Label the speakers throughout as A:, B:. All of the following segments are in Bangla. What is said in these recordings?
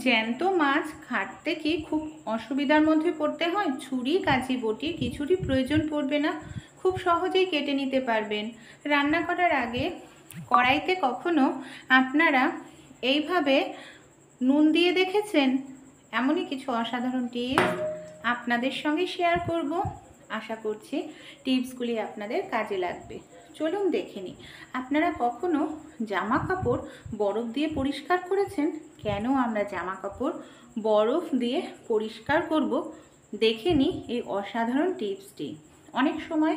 A: জ্যান্ত মাছ কাটতে কি খুব অসুবিধার মধ্যে পড়তে হয়? ছুরি কাঁচি বটির কিছুরই প্রয়োজন পড়বে না, খুব সহজেই কেটে নিতে পারবেন। রান্না করার আগে কড়াইতে কখনো আপনারা এইভাবে নুন দিয়ে দেখেছেন? এমনই কিছু অসাধারণ টিপস আপনাদের সঙ্গে শেয়ার করব। আশা করছি টিপসগুলি আপনাদের কাজে লাগবে। চলুন দেখে নিই। আপনারা কখনো জামা কাপড় বরফ দিয়ে পরিষ্কার করেছেন? কেন আমরা জামা কাপড় বরফ দিয়ে পরিষ্কার করব, দেখে নিই এই অসাধারণ টিপসটি। অনেক সময়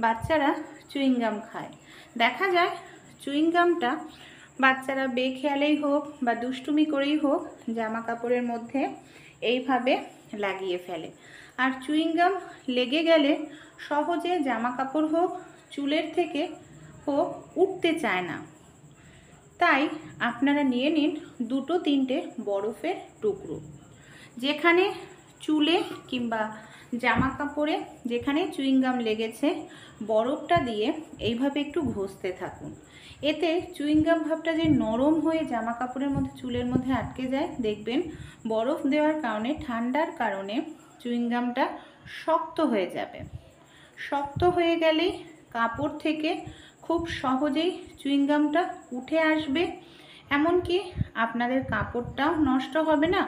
A: বাচ্চারা চুইংগাম খায়। দেখা যায় চুইংগামটা বাচ্চারা বেখেয়ালেই হোক বা দুষ্টুমি করেই হোক জামা কাপড়ের মধ্যে এইভাবে লাগিয়ে ফেলে। আর চুইংগাম লেগে গেলে সহজে জামা কাপড় হোক চুলের থেকে হোক উঠতে চায় না। তাই আপনারা নিয়ে নিন 2-3টে বরফের টুকরো। যেখানে চুলে কিংবা জামা কাপড়ে যেখানে চুইংগাম লেগেছে বরফটা দিয়ে এইভাবে একটু ঘষতে থাকুন। এতে চুইংগাম ভাবটা যে নরম হয়ে জামা কাপড়ের মধ্যে চুলের মধ্যে আটকে যায়, দেখবেন বরফ দেওয়ার কারণে ঠান্ডার কারণে চুইংগামটা শক্ত হয়ে যাবে। শক্ত হয়ে গেলেই কাপড় থেকে খুব সহজেই চুইংগামটা উঠে আসবে। এমনকি আপনাদের কাপড়টাও নষ্ট হবে না।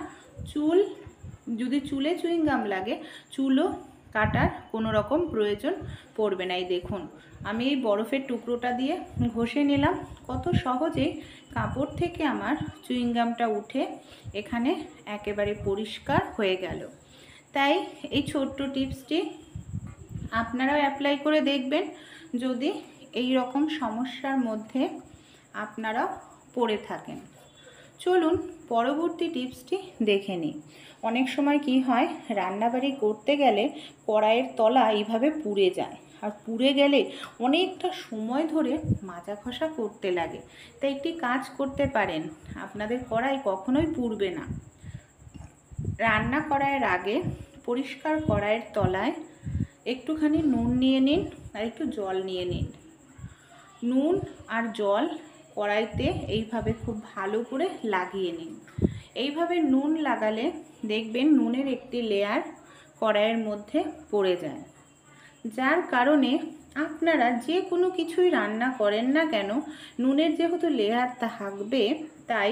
A: যদি চুলে চুইংগাম লাগে চুলও কাটার কোনো রকম প্রয়োজন পড়বে না। এই দেখুন, আমি এই বরফের টুকরোটা দিয়ে ঘষে নিলাম। কত সহজেই কাপড় থেকে আমার চুইংগামটা উঠে এখানে একেবারে পরিষ্কার হয়ে গেল। তাই এই ছোট্ট টিপসটি আপনারাও অ্যাপ্লাই করে দেখবেন যদি এই রকম সমস্যার মধ্যে আপনারা পড়ে থাকেন। চলুন পরবর্তী টিপসটি দেখে নিই। অনেক সময় কি হয়, রান্নাবাড়ি করতে গেলে কড়াইয়ের তলা এইভাবে পুড়ে যায়, আর পুড়ে গেলে অনেকটা সময় ধরে মাজা ঘষা করতে লাগে। তাই একটি কাজ করতে পারেন, আপনাদের কড়াই কখনোই পুড়বে না। রান্না করার আগে পরিষ্কার কড়াইয়ের তলায় একটুখানি নুন নিয়ে নিন আর একটু জল নিয়ে নিন। নুন আর জল কড়াইতে এইভাবে খুব ভালো করে লাগিয়ে নিন। এইভাবে নুন লাগালে দেখবেন নুনের একটি লেয়ার কড়াইয়ের মধ্যে পড়ে যায়, যার কারণে আপনারা যে কোনো কিছুই রান্না করেন না কেন নুনের যেহেতু লেয়ার থাকবে, তাই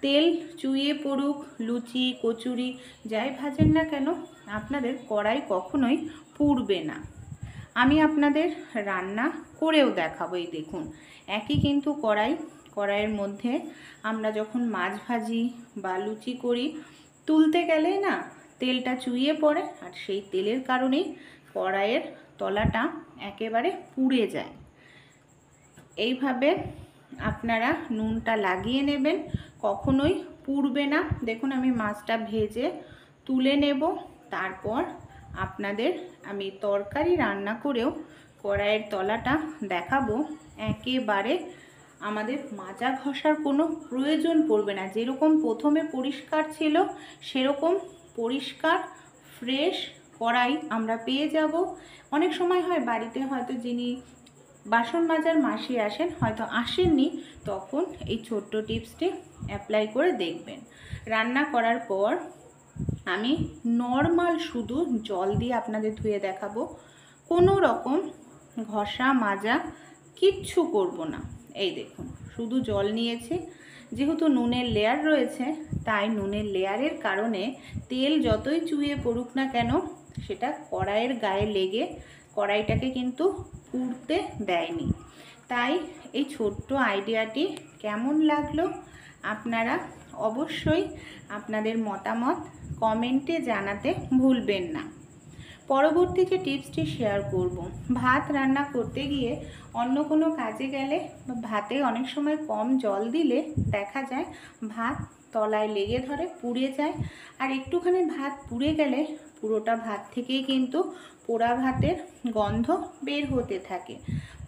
A: তেল চুইয়ে পড়ুক, লুচি কচুরি যাই ভাজেন না কেন আপনাদের কড়াই কখনোই পুড়বে না। আমি আপনাদের রান্না করেও দেখাবো। এই দেখুন, একই কিন্তু কড়াইয়ের মধ্যে আমরা যখন মাছ ভাজি বা লুচি করি তুলতে গেলে না তেলটা চুইয়ে পড়ে, আর সেই তেলের কারণেই কড়াইয়ের তলাটা একেবারে পুড়ে যায়। এইভাবে আপনারা নুনটা লাগিয়ে নেবেন, কখনোই পুড়বে না। দেখুন আমি মাছটা ভেজে তুলে নেব, তারপর আপনাদের আমি তরকারি রান্না করেও কড়াইয়ের তলাটা দেখাবো। একেবারে আমাদের মাজা ঘষার কোনো প্রয়োজন পড়বে না। যেরকম প্রথমে পরিষ্কার ছিল সেরকম পরিষ্কার ফ্রেশ কড়াই আমরা পেয়ে যাব। অনেক সময় হয় বাড়িতে হয়তো যিনি বাসন মাজার মাসি আসেন হয়তো আসেননি, তখন এই ছোট্ট টিপসটি অ্যাপ্লাই করে দেখবেন। রান্না করার পর আমি নর্মাল শুধু জল দিয়ে আপনাদের ধুয়ে দেখাবো, কোনো রকম ঘষা মাজা কিচ্ছু করব না। এই দেখুন শুধু জল নিয়েছি, যেহেতু নুনের লেয়ার রয়েছে তাই নুনের লেয়ারের কারণে তেল যতই চুইয়ে পড়ুক না কেন সেটা কড়াইয়ের গায়ে লেগে কড়াইটাকে কিন্তু পুড়তে দেয়নি। তাই এই ছোট্ট আইডিয়াটি কেমন লাগলো আপনারা অবশ্যই আপনাদের মতামত কমেন্টে জানাতে ভুলবেন না। পরবর্তী যে টিপসটি শেয়ার করব, ভাত রান্না করতে গিয়ে অন্য কোনো কাজে গেলে ভাতে অনেক সময় কম জল দিলে দেখা যায় ভাত তলায় লেগে ধরে পুড়ে যায়। আর একটুখানি ভাত পুড়ে গেলে পুরোটা ভাত থেকেই কিন্তু পোড়া ভাতের গন্ধ বের হতে থাকে।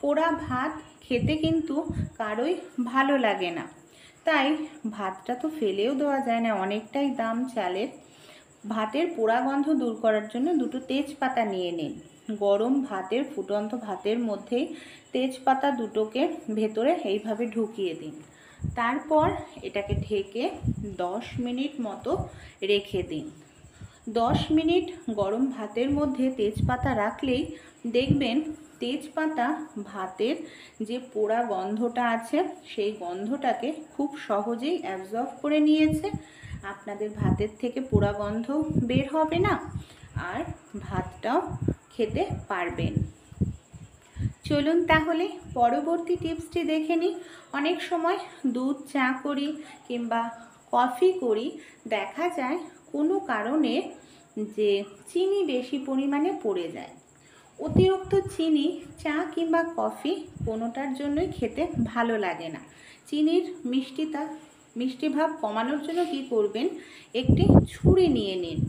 A: পোড়া ভাত খেতে কিন্তু কারোই ভালো লাগে না। তাই ভাতটা তো ফেলেও দেওয়া যায় না, অনেকটাই দাম চালের। ভাতের পোড়া গন্ধ দূর করার জন্য 2টো তেজপাতা নিয়ে নিন। গরম ভাতের ফুটন্ত ভাতের মধ্যেই তেজপাতা 2টোকে ভেতরে এইভাবে ঢুকিয়ে দিন। তারপর এটাকে ঢেকে 10 মিনিট মতো রেখে দিন। 10 মিনিট গরম ভাতের মধ্যে তেজপাতা রাখলেই দেখবেন তেজপাতা ভাতের যে পোড়া গন্ধটা আছে সেই গন্ধটাকে খুব সহজেই অ্যাবজর্ব করে নিয়েছে। আপনাদের ভাতের থেকে পোড়া গন্ধ বের হবে না, আর ভাতটাও খেতে পারবেন। চলুন তাহলে পরবর্তী টিপসটি দেখে নিই। অনেক সময় দুধ চা করি কিংবা কফি করি, দেখা যায় কোনো কারণে যে চিনি বেশি পরিমাণে পড়ে যায়। অতিরিক্ত চিনি চা কিংবা কফি কোনোটার জন্যই খেতে ভালো লাগে না। চিনির মিষ্টি ভাব কমানোর জন্য কি করবেন, একটি ছুরি নিয়ে নিন।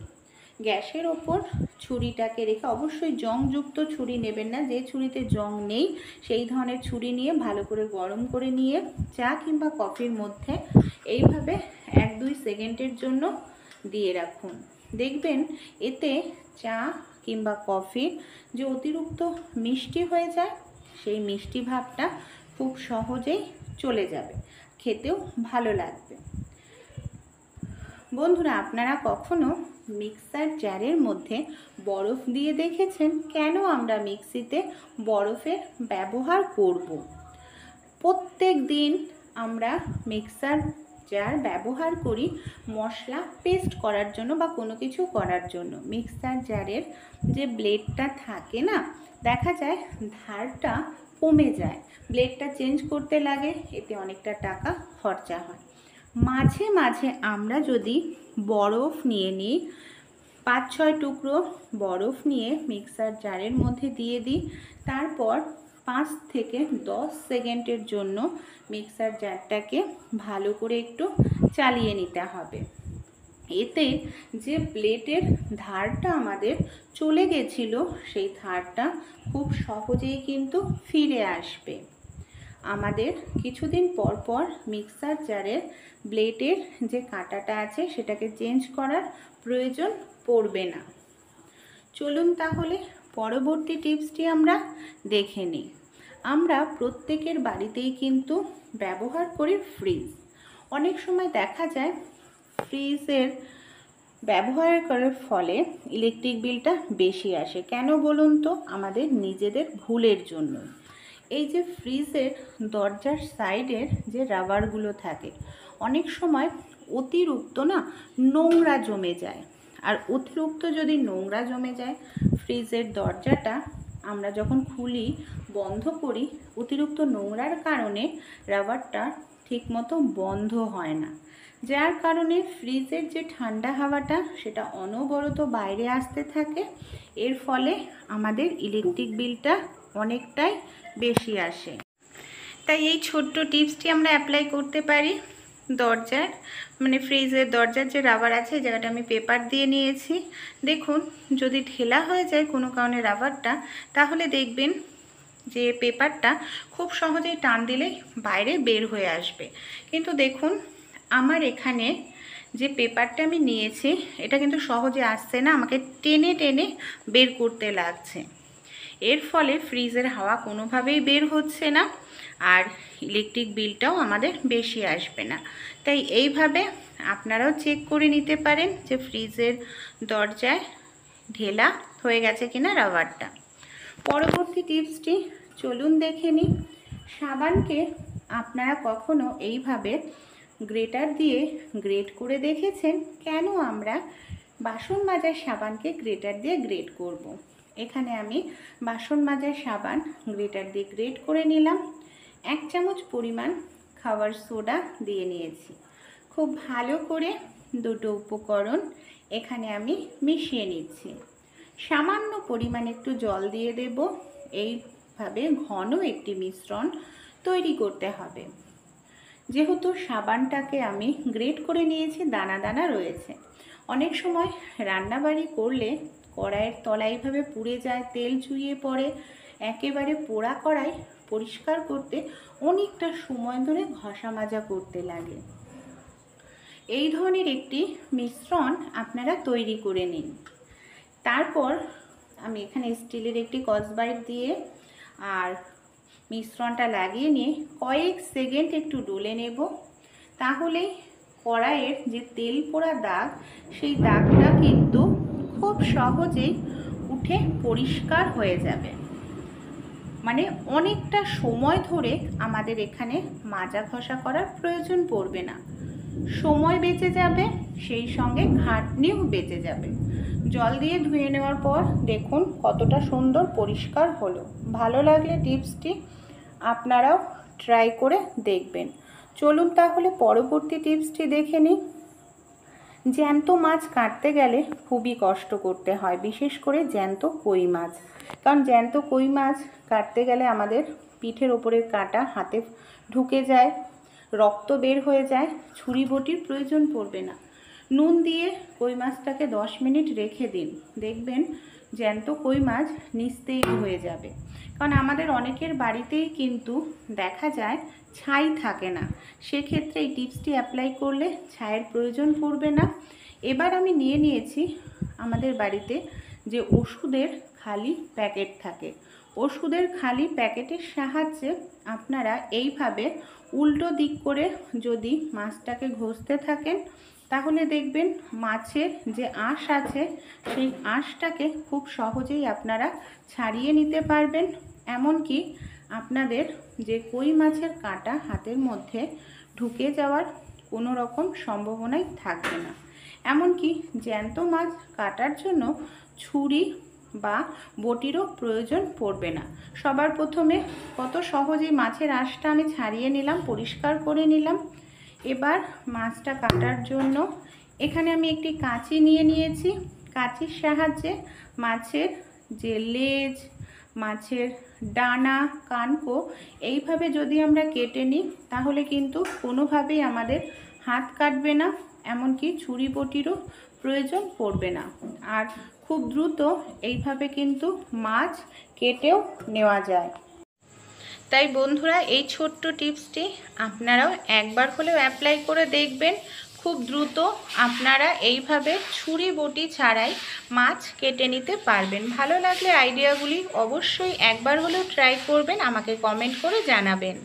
A: গ্যাসের ওপর ছুরিটাকে রেখে, অবশ্যই জংযুক্ত ছুরি নেবেন না, যে ছুরিতে জং নেই সেই ধরনের ছুরি নিয়ে ভালো করে গরম করে নিয়ে চা কিংবা কফির মধ্যে এইভাবে 1-2 সেকেন্ডের জন্য দিয়ে রাখুন। দেখবেন এতে চা কিংবা কফি যে অতিরিক্ত মিষ্টি হয়ে যায় সেই মিষ্টি ভাবটা খুব সহজেই চলে যাবে, খেতেও ভালো লাগবে। বন্ধুরা, আপনারা কখনো মিক্সার জারের মধ্যে বরফ দিয়ে দেখেছেন? কেন আমরা মিক্সিতে বরফের ব্যবহার করব? প্রত্যেক দিন আমরা মিক্সার জার ব্যবহার করি মশলা পেস্ট করার জন্য বা কোনো কিছু করার জন্য। মিক্সার জারের যে ব্লেডটা থাকে না, দেখা যায় ধারটা কমে যায়, ব্লেডটা চেঞ্জ করতে লাগে, এতে অনেকটা টাকা খরচা হয়। মাঝে মাঝে আমরা যদি বরফ নিয়ে নিই, 5-6 টুকরো বরফ নিয়ে মিক্সার জারের মধ্যে দিয়ে দিই, তারপর 5 থেকে 10 সেকেন্ডের জন্য মিক্সার জারটাকে ভালো করে একটু চালিয়ে নিতে হবে। এতে যে ব্লেডের ধারটা আমাদের চলে গেছিলো সেই ধারটা খুব সহজেই কিন্তু ফিরে আসবে। আমাদের কিছুদিন পর পর মিক্সার জারের ব্লেডের যে কাঁটাটা আছে সেটাকে চেঞ্জ করার প্রয়োজন পড়বে না। চলুন তাহলে পরবর্তী টিপসটি আমরা দেখে নিই। আমরা প্রত্যেকের বাড়িতেই কিন্তু ব্যবহার করি ফ্রিজ। অনেক সময় দেখা যায় ফ্রিজের ব্যবহার করার ফলে ইলেকট্রিক বিলটা বেশি আসে। কেন বলুন তো? আমাদের নিজেদের ভুলের জন্য। এই যে ফ্রিজের দরজার সাইডের যে রাবারগুলো থাকে, অনেক সময় অতিরিক্ত নোংরা জমে যায়। আর অতিরিক্ত যদি নোংরা জমে যায়, ফ্রিজের দরজাটা আমরা যখন খুলি বন্ধ করি, অতিরিক্ত নোংরার কারণে রাবারটা ঠিকমতো বন্ধ হয় না, যার কারণে ফ্রিজের যে ঠান্ডা হাওয়াটা সেটা অনবরত বাইরে আসতে থাকে। এর ফলে আমাদের ইলেকট্রিক বিলটা অনেকটাই বেশি আসে। তাই এই ছোট্ট টিপসটি আমরা অ্যাপ্লাই করতে পারি। দরজার ফ্রিজের দরজার যে রাবার আছে, এই জায়গাটা আমি পেপার দিয়ে নিয়েছি। দেখুন, যদি ঢেলা হয়ে যায় কোনো কারণে রাবারটা, তাহলে দেখবেন যে পেপারটা খুব সহজেই টান দিলেই বাইরে বের হয়ে আসবে। কিন্তু দেখুন, আমার এখানে যে পেপারটা আমি নিয়েছি এটা কিন্তু সহজে আসছে না, আমাকে টেনে টেনে বের করতে লাগছে। এর ফলে ফ্রিজের হাওয়া কোনোভাবেই বের হচ্ছে না, আর ইলেকট্রিক বিলটাও আমাদের বেশি আসবে না। তাই এইভাবে আপনারাও চেক করে নিতে পারেন যে ফ্রিজের দরজায় ঢেলা হয়ে গেছে কিনা রাবারটা। পরবর্তী টিপসটি চলুন দেখে নিই। সাবানকে আপনারা কখনো এইভাবে গ্রেটার দিয়ে গ্রেট করে দেখেছেন? কেন আমরা বাসন মাজার সাবানকে গ্রেটার দিয়ে গ্রেট করব? এখানে আমি বাসন মাজার সাবান গ্রেটার দিয়ে গ্রেট করে নিলাম। 1 চামচ পরিমাণ খাবার সোডা দিয়ে নিয়েছি। খুব ভালো করে দুটো উপকরণ এখানে আমি মিশিয়ে নিচ্ছি। সামান্য পরিমাণ একটু জল দিয়ে দেব। এইভাবে ঘন একটি মিশ্রণ তৈরি করতে হবে। যেহেতু সাবানটাকে আমি গ্রেট করে নিয়েছি, দানা দানা রয়েছে, অনেক সময় রান্নাবাড়ি করলে কড়াইয়ের তলায় এইভাবে পুড়ে যায়, তেল চুইয়ে পড়ে। একেবারে পোড়া কড়াই পরিষ্কার করতে অনেকটা সময় ধরে ঘষা মাজা করতে লাগে। এই ধরনের একটি মিশ্রণ আপনারা তৈরি করে নিন। তারপর আমি এখানে স্টিলের একটি স্কচ ব্রাইট দিয়ে আর মিশ্রণটা লাগিয়ে নিয়ে কয়েক সেকেন্ড একটু ডলে নেব। তাহলেই কড়াইয়ের যে তেল পোড়া দাগ, সেই দাগটা কিন্তু খুব সহজেই উঠে পরিষ্কার হয়ে যাবে। মানে অনেকটা সময় ধরে আমাদের এখানে মাজা ঘষা করার প্রয়োজন পড়বে না। সময় বেঁচে যাবে, সেই সঙ্গে ঘাটনিও বেঁচে যাবে। জল দিয়ে ধুয়ে নেওয়ার পর দেখুন কতটা সুন্দর পরিষ্কার হলো। ভালো লাগলে টিপসটি আপনারাও ট্রাই করে দেখবেন। চলুন তাহলে পরবর্তী টিপসটি দেখে নিই। জ্যান্ত মাছ কাটতে গেলে খুবই কষ্ট করতে হয়, বিশেষ করে জ্যান্ত কই মাছ। কারণ জ্যান্ত কই মাছ কাটতে গেলে আমাদের পিঠের ওপরের কাঁটা হাতে ঢুকে যায়, রক্ত বের হয়ে যায়, ছুরি বটির প্রয়োজন পড়বে না। নুন দিয়ে কই মাছটাকে 10 মিনিট রেখে দিন, দেখবেন জ্যান্ত কই মাছ নিস্তেজ হয়ে যাবে। কারণ আমাদের অনেকের বাড়িতেই কিন্তু দেখা যায় ছাই থাকে না, সেক্ষেত্রে এই টিপসটি অ্যাপ্লাই করলে ছাইয়ের প্রয়োজন পড়বে না। এবার আমি নিয়ে নিয়েছি আমাদের বাড়িতে যে ওষুধের খালি প্যাকেট থাকে, ওষুধের খালি প্যাকেটের সাহায্যে আপনারা এইভাবে উল্টো দিক করে যদি মাছটাকে ঘষতে থাকেন, তাহলে দেখবেন মাছের যে আঁশ আছে সেই আঁশটাকে খুব সহজেই আপনারা ছাড়িয়ে নিতে পারবেন। এমনকি আপনাদের যে কই মাছের কাঁটা হাতের মধ্যে ঢুকে যাওয়ার কোনো রকম সম্ভাবনাই থাকবে না। এমনকি জ্যান্ত মাছ কাটার জন্য ছুরি বা বটিরও প্রয়োজন পড়বে না। সবার প্রথমে কত সহজেই মাছের আঁশটা আমি ছাড়িয়ে নিলাম, পরিষ্কার করে নিলাম। এবার মাছটা কাটার জন্য এখানে আমি একটি কাঁচি নিয়ে নিয়েছি। কাঁচির সাহায্যে মাছের যে লেজ, মাছের ডানা, কানকো এইভাবে যদি আমরা কেটে নিই, তাহলে কিন্তু কোনোভাবেই আমাদের হাত কাটবে না, এমনকি ছুরি বটিরও প্রয়োজন পড়বে না। আর খুব দ্রুত এইভাবে কিন্তু মাছ কেটেও নেওয়া যায়। তাই বন্ধুরা, এই ছোট্ট টিপসটি আপনারাও একবার হলেও অ্যাপ্লাই করে দেখবেন। খুব দ্রুত আপনারা এইভাবে ছুরি বটি ছাড়াই মাছ কেটে নিতে পারবেন। ভালো লাগলে আইডিয়াগুলি অবশ্যই একবার হলেও ট্রাই করবেন, আমাকে কমেন্ট করে জানাবেন।